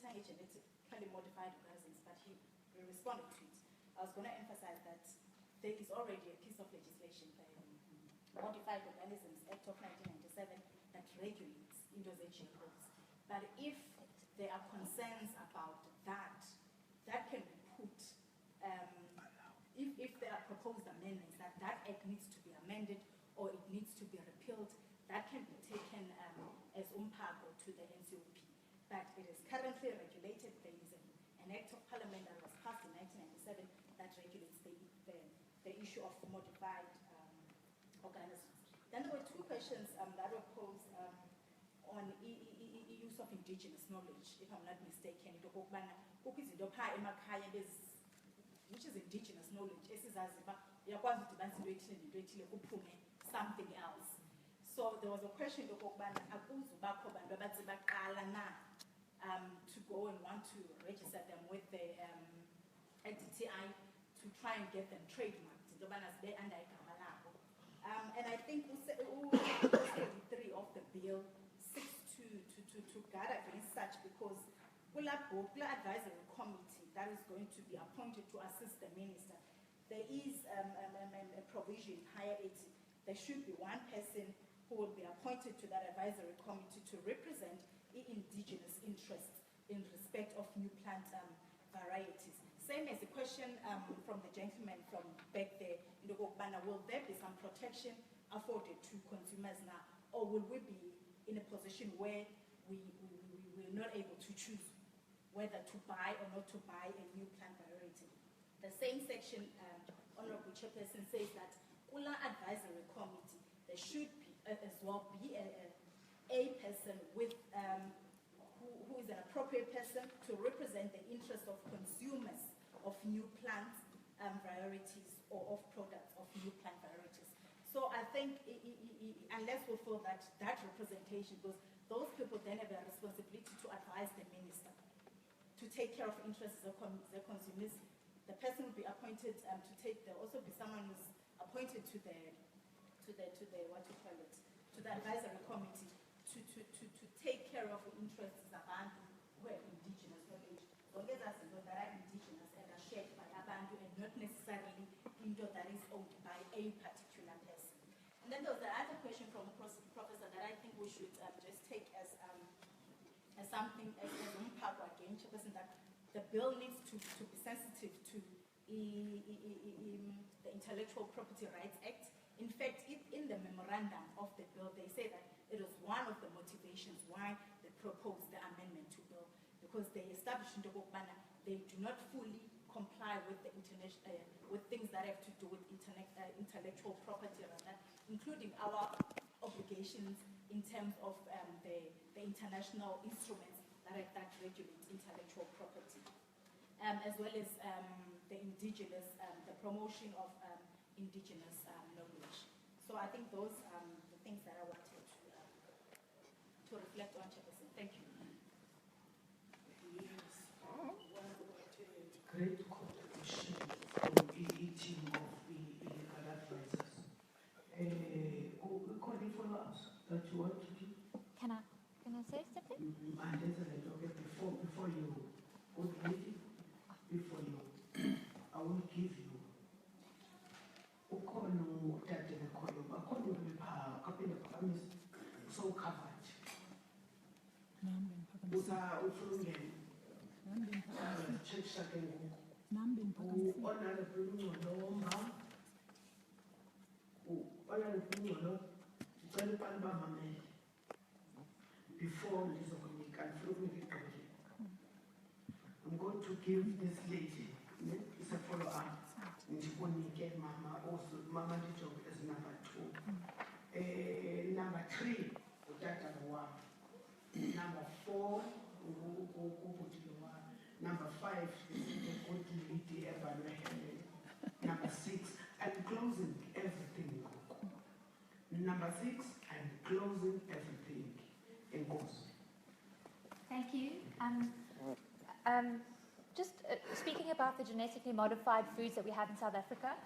genetically modified organisms, but he responded to it. I was going to emphasize that there is already a piece of legislation, the Modified Organisms Act of 1997, that regulates indoors and GMOs. But if there are concerns about that, that can be put, if there are proposed amendments, that act needs to be amended or it needs to be repealed, that can be taken as umpago to the NCOP. But it is currently regulated. There is an act of parliament that was passed in 1997 that regulates the issue of modified organisms. Then there were two questions that were posed on use of indigenous knowledge, if I'm not mistaken, which is indigenous knowledge, something else. So there was a question to go and want to register them with the NTTI to try and get them trademarked. And I think 3 of the bill seeks to guard against such, because the advisory committee that is going to be appointed to assist the minister, there is a provision higher 80. There should be one person who will be appointed to that advisory committee to represent the indigenous interests in respect of new plant varieties. Same as the question from the gentleman from back there, will there be some protection afforded to consumers now, or will we be in a position where we're not able to choose whether to buy or not to buy a new plant variety? The same section, Honorable Chairperson, says that Kula Advisory Committee, there should be as well be a person with who is an appropriate person to represent the interest of consumers of new plant varieties or of products of new plant varieties. So I think unless we feel that representation, because those people then have a responsibility to advise the minister to take care of interests of the consumers. The person will be appointed to take. There will also be someone who's appointed to the advisory committee to take care of the interests of abantu who are indigenous knowledge. Those that are indigenous and are shared by abantu and not necessarily into that is owned by a particular person. And then there was the other question from Professor that I think we should just take as something as umpago again, Chairperson, that the bill needs to be sensitive to the Intellectual Property Rights Act. In fact, in the memorandum of the bill, they say that it was one of the motivations why they proposed the amendment to bill, because they established in the Bokbana they do not fully comply with the with things that have to do with intellectual property, including our obligations in terms of the international instruments that regulate intellectual property, as well as the indigenous, the promotion of indigenous knowledge. So I think those are the things that I wanted to reflect on, Chairperson. Thank you. Yes, great contribution from the team of the legal advisors. Calling follow-ups that you want to do? Can I say something? And okay, before you go to the meeting, before you, I will give you so covered. Before I'm going to give this lady, it's a follow-up. Mama also, Mama job is number 2. Number 3, number 4, number 5, number 6, and closing everything. Number 6, and closing everything in course. Thank you. Just speaking about the genetically modified foods that we have in South Africa,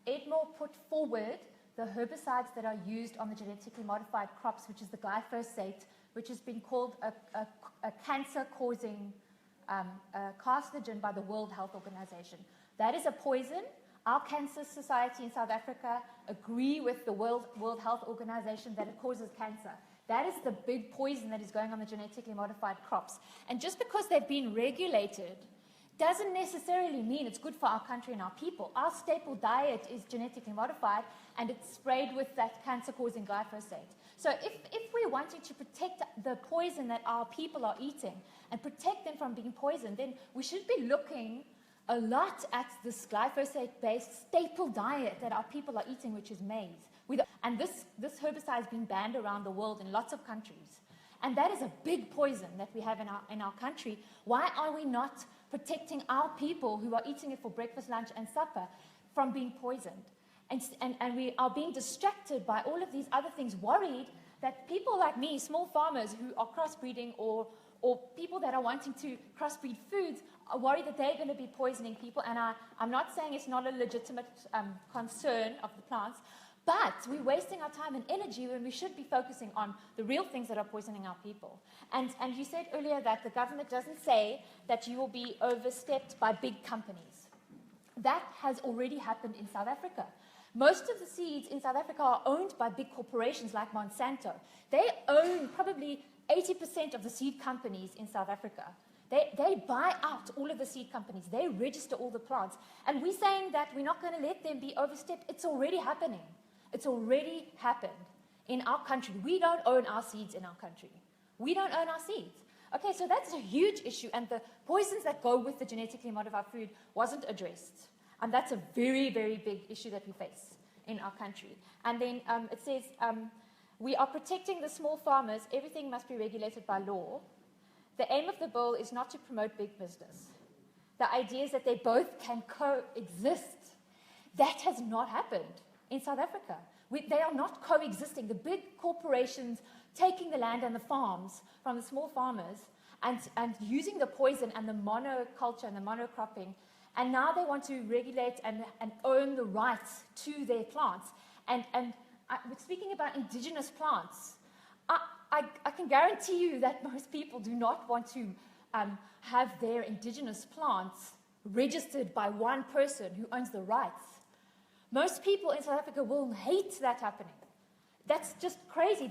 Edmore put forward the herbicides that are used on the genetically modified crops, which is the glyphosate, which has been called a cancer-causing carcinogen by the World Health Organization. That is a poison. Our Cancer Society in South Africa agree with the World Health Organization that it causes cancer. That is the big poison that is going on the genetically modified crops. And just because they've been regulated doesn't necessarily mean it's good for our country and our people. Our staple diet is genetically modified, and it's sprayed with that cancer-causing glyphosate. So if we're wanting to protect the poison that our people are eating and protect them from being poisoned, then we should be looking a lot at this glyphosate-based staple diet that our people are eating, which is maize. And this herbicide has been banned around the world in lots of countries. And that is a big poison that we have in our country. Why are we not protecting our people who are eating it for breakfast, lunch, and supper from being poisoned? And we are being distracted by all of these other things, worried that people like me, small farmers who are crossbreeding or people that are wanting to crossbreed foods, are worried that they're going to be poisoning people. And I'm not saying it's not a legitimate concern of the plants, but we're wasting our time and energy when we should be focusing on the real things that are poisoning our people. And you said earlier that the government doesn't say that you will be overstepped by big companies. That has already happened in South Africa. Most of the seeds in South Africa are owned by big corporations like Monsanto. They own probably 80% of the seed companies in South Africa. They buy out all of the seed companies. They register all the plants. And we're saying that we're not going to let them be overstepped. It's already happening. It's already happened in our country. We don't own our seeds in our country. We don't own our seeds. Okay, so that's a huge issue. And the poisons that go with the genetically modified food wasn't addressed. And that's a very, very big issue that we face in our country. And then it says, we are protecting the small farmers. Everything must be regulated by law. The aim of the bill is not to promote big business. The idea is that they both can coexist. That has not happened in South Africa. They are not coexisting. The big corporations taking the land and the farms from the small farmers and using the poison and the monoculture and the monocropping. And now they want to regulate and own the rights to their plants. And speaking about indigenous plants, I can guarantee you that most people do not want to have their indigenous plants registered by one person who owns the rights. Most people in South Africa will hate that happening. That's just crazy.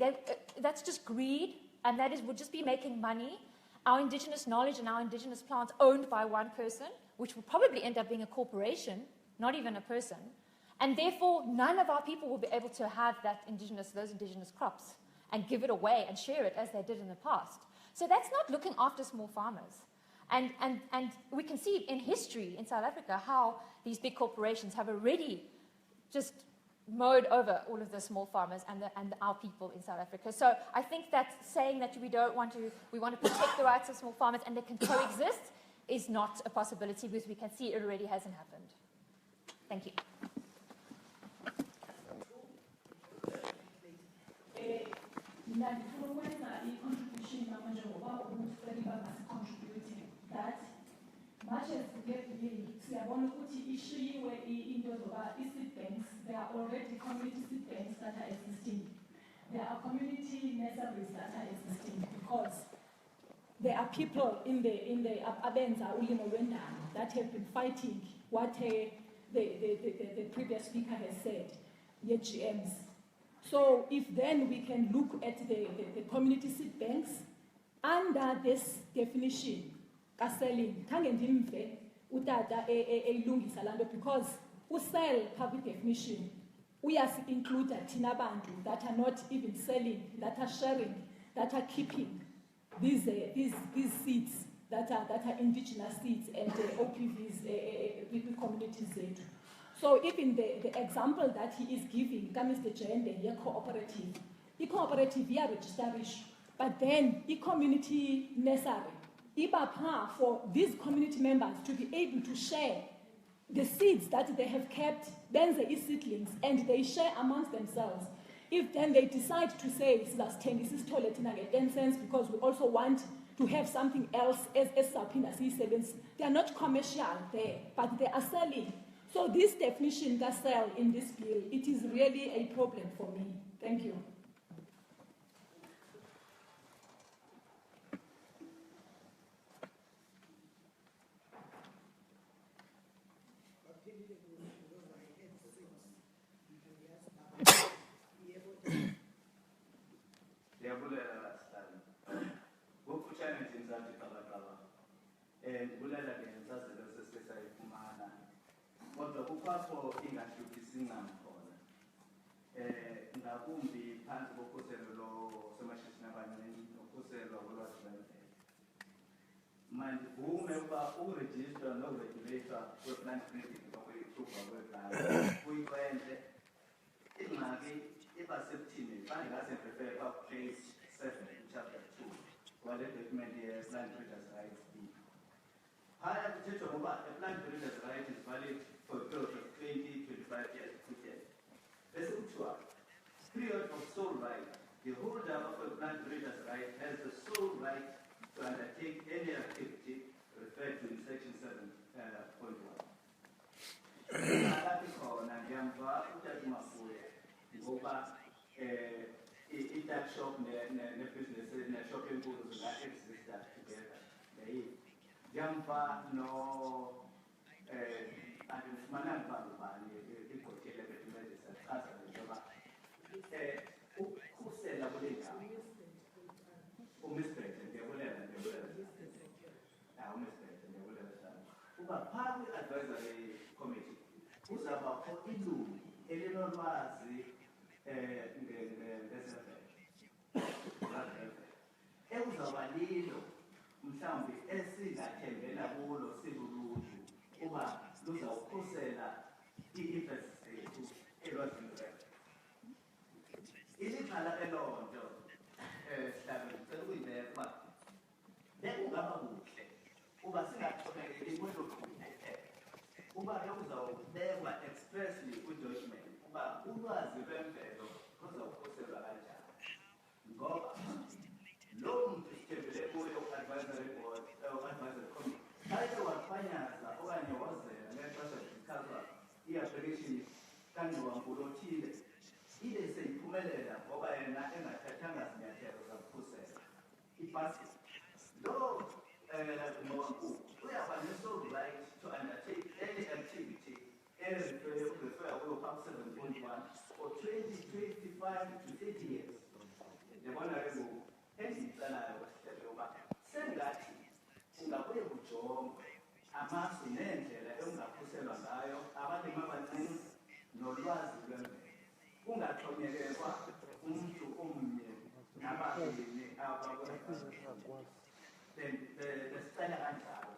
That's just greed, and would just be making money. Our indigenous knowledge and our indigenous plants owned by one person, which will probably end up being a corporation, not even a person. And therefore, none of our people will be able to have those indigenous crops and give it away and share it as they did in the past. So that's not looking after small farmers. And we can see in history in South Africa how these big corporations have already just mowed over all of the small farmers and our people in South Africa. So I think that saying that we want to protect the rights of small farmers and they can coexist is not a possibility, because we can see it already hasn't happened. Thank you. That much as the gving, siyabona ukuthi ishiyiwe into zoba seed banks. There are already community seed banks that are existing. There are community nurseries that are existing, because there are people in the abenza ulimo lwendalo that have been fighting what the previous speaker has said, the GMs. So if then we can look at the community seed banks under this definition, selling, utata elungisa lando, because we sell public definition. We are included tinabantu that are not even selling, that are sharing, that are keeping these seeds that are indigenous seeds and OPVs with communities. So even the example that he is giving, Mr. Jende, a cooperative, yeah, registered, but then a community nursery. For these community members to be able to share the seeds that they have kept, then they eat seedlings, and they share amongst themselves. If then they decide to say, this is 10 cents, because we also want to have something else as they are not commercial there, but they are selling. So this definition that sell in this bill, it is really a problem for me. Thank you. ngakumbi phansi kokhuselo losemashishini abancinci nokhuselwa kolwazi lwemvelo. Mandivume ukuba ukurejistra nokuregulator kwe-plant breeding okuyithuba kwegama kuyinto ingxaki iba sekuthini xa ndingase ndifike page 7 chapter 2 wale document ye-plant breeders rights bill. Phaya kuthethwa ngoba a-plant breeders right is valid for a period of 20-25 years kuphela. Bese kuthiwa period of sole right, the holder of a plant breeder's right has the sole right to undertake any activity referred to in section 7.1. Akati khona ngiyamva uTatimafuya ngoba i-tuck shop ne-business ne-shop enkulu zinga-exista together. Ngiyamva no andifumananga uba ngubani ibhotile betumenzisa chaza njengoba ukhusela kule ndawo umisbete ndiyabulela umisbete ndiyabulela sana uba phaa kwi-advisory committee kuzabakho ilungu elinolwazi ngezemvelo ekuzawuba lilo mhlawumbi esingathembela kulo siluluntu uba luzawukhusela ii-interests zethu elwazini lwethu. Ilixhala eloo nto sihlabe ndicela ukuyibeka uba bekungaba kuhle uba singaxhomekeki kwelo kuphela uba bekuzawubekwa expressly kwi-document uba ulwazi lwemvelo luzawukhuselwa kanjani ngoba loo mntu sithembele kuyo u-advisory board u-advisory committee xa wakhwanyaza okanye wazela ngexesha zikhalwa i-application kangqiwankulu othile ibe seyiphumelela ngoba yena engathathanga zinyathelo zakukhusela ipasi loo ngqiwankulu uyaba ne-sole right to undertake any activity refer kuyo pub 7.1 for 20-25 to 30 years. Yabona ke ngoku endiyitsalayo sihlele uba sengathi ungabuye kujongwe amasu neendlela ekungakhuselwa ngayo abalimi abancinci nolwazi lwemvelo kungaxhomekekwa umntu omnye nabalimi abakwenza besicela kanjalo.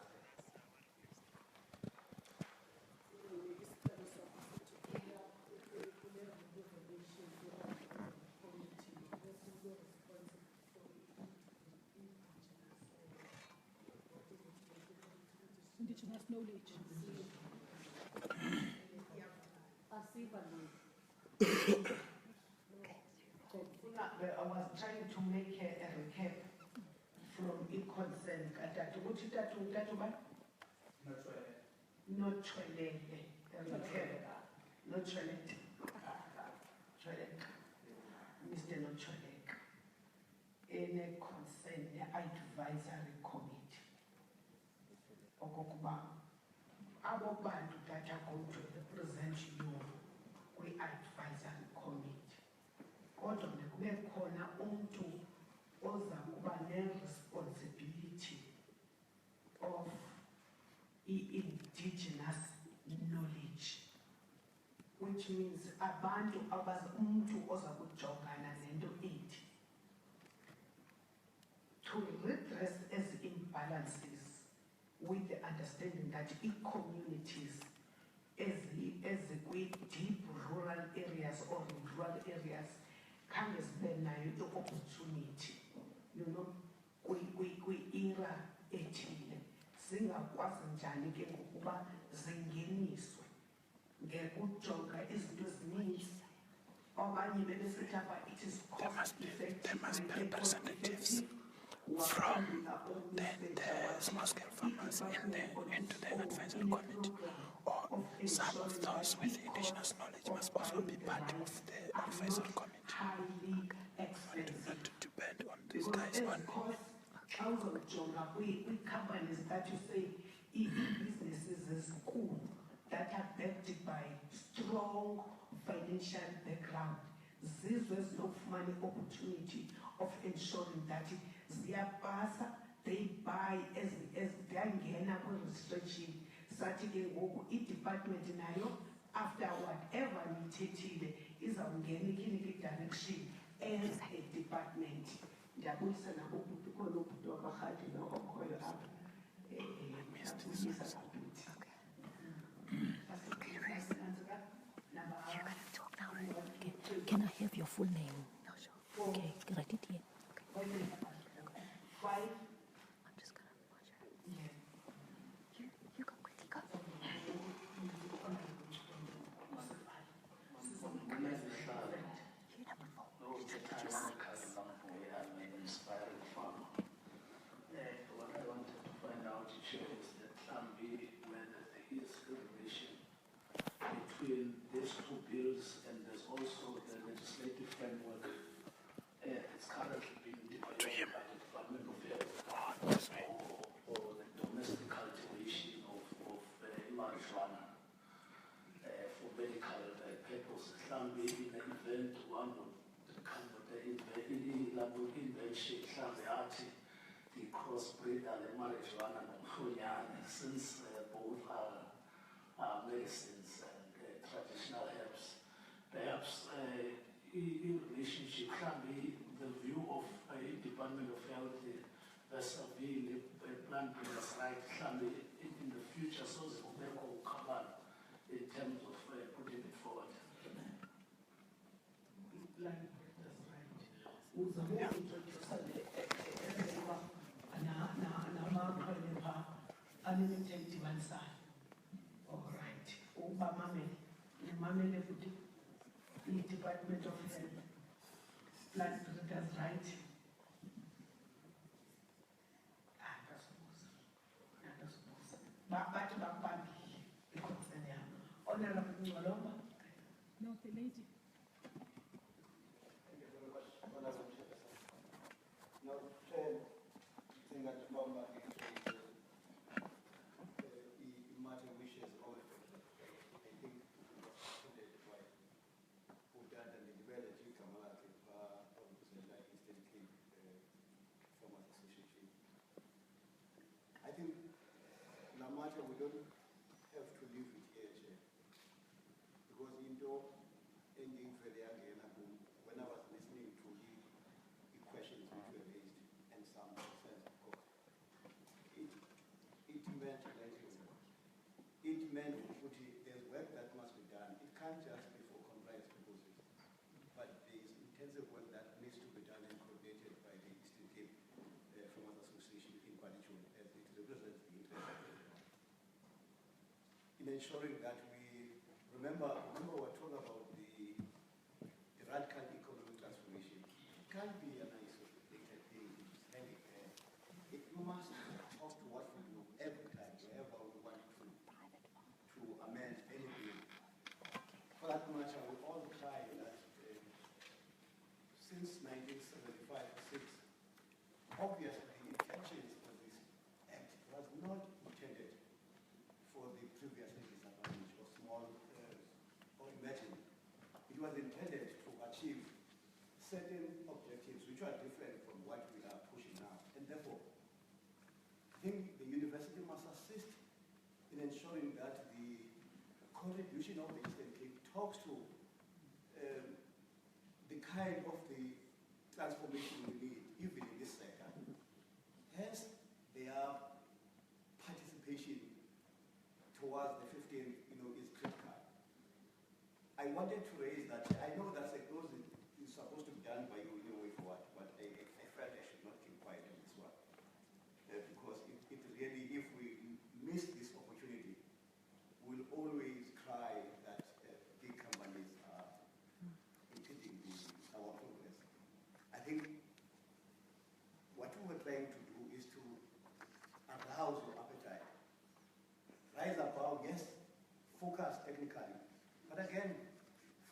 Indigenous knowledge. I was trying to make a recap from e-consent. Not toilet. Not toilet. Mr. Not toilet. In a consent advisory committee. Okokuba abo bantu that are going to represent you kwi-advisory committee kodwa kube khona umuntu oza kuba ne-responsibility of indigenous knowledge, which means abantu umuntu oza kujongana nento ethi to redress as imbalances with the understanding that communities as deep rural areas or rural areas can spend the opportunity, kwi-era ethile zingakwazi njani ke ngokuba zingeniswe ngekujonga izinto ezininzi okanye bebesithi apha it is cost effective. There must be representatives from the small-scale farmers into the advisory committee, or some of those with indigenous knowledge must also be part of the advisory committee. Not to depend on these guys only. We companies that you say businesses is cool, that are backed by strong financial background. Zizwe zinofumana opportunity of ensuring that ziyapasa, they buy as ziyangena kwi-restriction. Sathi ke ngoku i-department nayo after whatever nithethile izawungena ikliniki direction as a department. Ndiyabulisa nabo ubhuti khona ubhuti wabarhadi okhoyo apha. Can I have your full name? No, sure. Okay, write it here. Okay. Five. I'm just gonna watch her. You go quickly, go. What I wanted to find out here is that whether there is a relation between these two bills, and there's also the legislative framework. It's currently being developed by the Department of Health for the domestic cultivation of marijuana for medical purposes. In the event one would come with the invention, the crossbreed and the marijuana and since both are medicines and traditional herbs. Perhaps in relationship can be the view of Department of Health vis-a-vis Plan B's right can be in the future, so the will cover in terms of putting it forward. All right. Mamele futhi i-Department of Health Plan Breeders right. Bathi bakubambile ikhonseni yami. Honorable Ngcolomba. No, the lady. Thank you very much. Honorable Chairperson. Now, Chair, Singathomba matter wishes all I think why Udad and the development you come out with like Eastern Cape Farmers Association. I think no matter we don't have to live with here, Chair, because ending for the when I was listening to the questions which were raised and some sense of course, it meant there's work that must be done. It can't just be for compliance purposes, but there is intensive work that needs to be done and coordinated by the Eastern Cape Farmers Association in particular, as it represents the interest of everyone. In ensuring that we remember we're talking about the radical economic transformation. It can't be an isolated thing, it's hanging there. You must talk to what we do every time, wherever we want to amend anything. For that matter, we all try that since 1975-6, obviously the intentions of this act was not intended for the previously disadvantaged or small or emerging. It was intended to achieve certain objectives which are different from what we are pushing now. And therefore, I think the university must assist in ensuring that the contribution of the Eastern Cape talks to the kind of the transformation we need, even in this sector. Hence, their participation towards the 15, is critical. I wanted to raise that. I know that's a clause is supposed to be done by you way forward, but I felt I should not keep quiet on this one. Because it really, if we miss this opportunity, we'll always cry that big companies are impeding our progress. I think what we were trying to do is to arouse your appetite. Rise above, yes, focus technically, but again,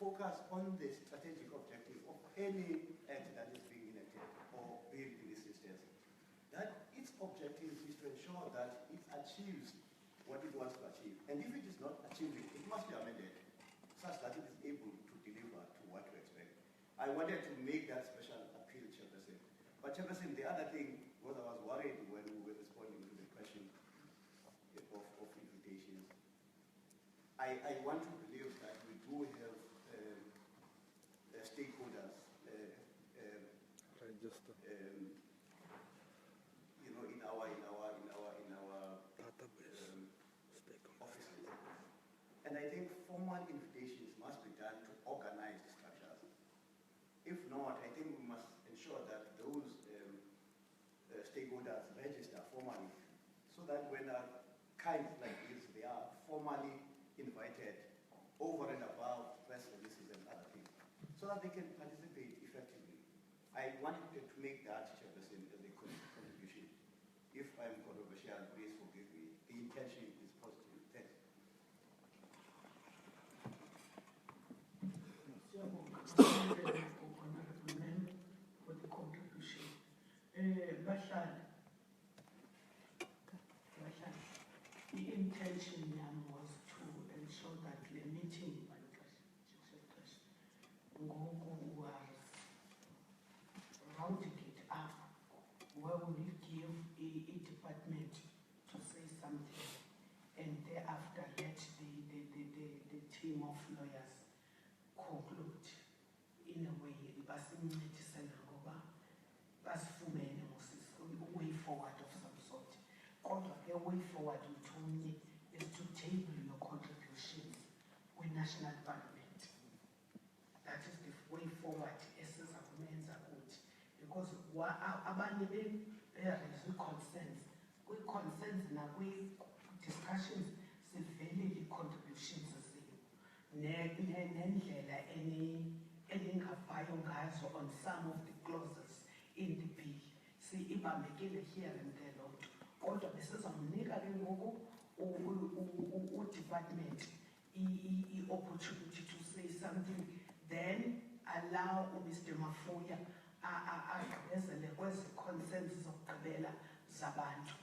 focus on the strategic objective of any act that is being enacted or built in this instance. That its objective is to ensure that it achieves what it wants to achieve. And if it is not achieving, it must be amended such that it is able to deliver to what we expect. I wanted to make that special appeal, Chairperson. But Chairperson, the other thing was I was worried when we were responding to the question of invitations. I want to believe that we do have stakeholders register. You know, in our offices. And I think formal invitations must be done to organize the structures. If not, I think we must ensure that those stakeholders register formally so that when kinds like this, they are formally invited over and above press releases and other things so that they can participate effectively. I wanted to make that, Chairperson, as a contribution. If I'm controversial, please forgive me. The intention is positive. Thanks. Honorable member for the contribution. Bahlali, the intention was to ensure that the meeting was rounding it up, where we give a department to say something, and thereafter let the team of lawyers conclude in a way, basincedisana ngoba basifumene way forward of some sort. Kodwa ke way forward uthunye is to table your contributions with national parliament. That is the way forward esizakumenza kuthi, because abanye be-raise concerns, kwi-concerns nakwi-discussions sivelele i-contributions zenu nendlela eningavayo ngazo on some of the clauses in the bill. Ibambekile here and there loo nto, kodwa besizamnika ke ngoku u-department i-opportunity to say something, then allow Mr. Mafuya agqibezele kwezi concerns zokugqibela zabantu.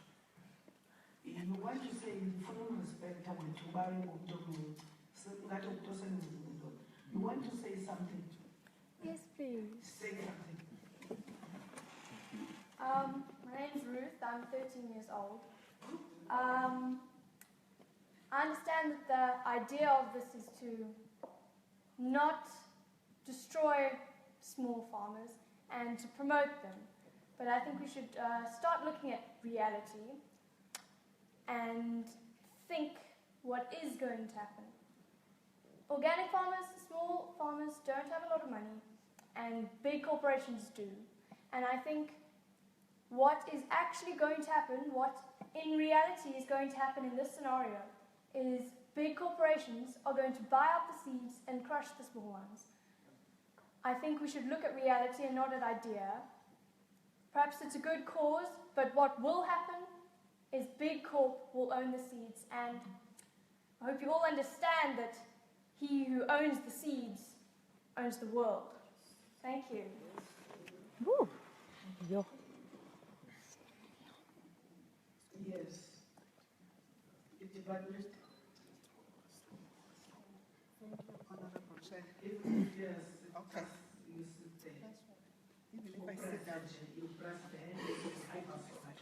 You want to say, full respect wethu bayingumntu omncinci, ngathi umntu osemncinci lona. You want to say something? Yes, please. Say something. My name's Ruth. I'm 13 years old. I understand that the idea of this is to not destroy small farmers and to promote them. But I think we should start looking at reality and think what is going to happen. Organic farmers, small farmers don't have a lot of money, and big corporations do. And I think what is actually going to happen, what in reality is going to happen in this scenario, is big corporations are going to buy up the seeds and crush the small ones. I think we should look at reality and not at idea. Perhaps it's a good cause, but what will happen is big corp will own the seeds, and I hope you all understand that he who owns the seeds owns the world. Thank you. Woo. Yo. Yes. The department. Honorable Chair. Yes. Okay. You sit there. Even if I sit down, You press the hand.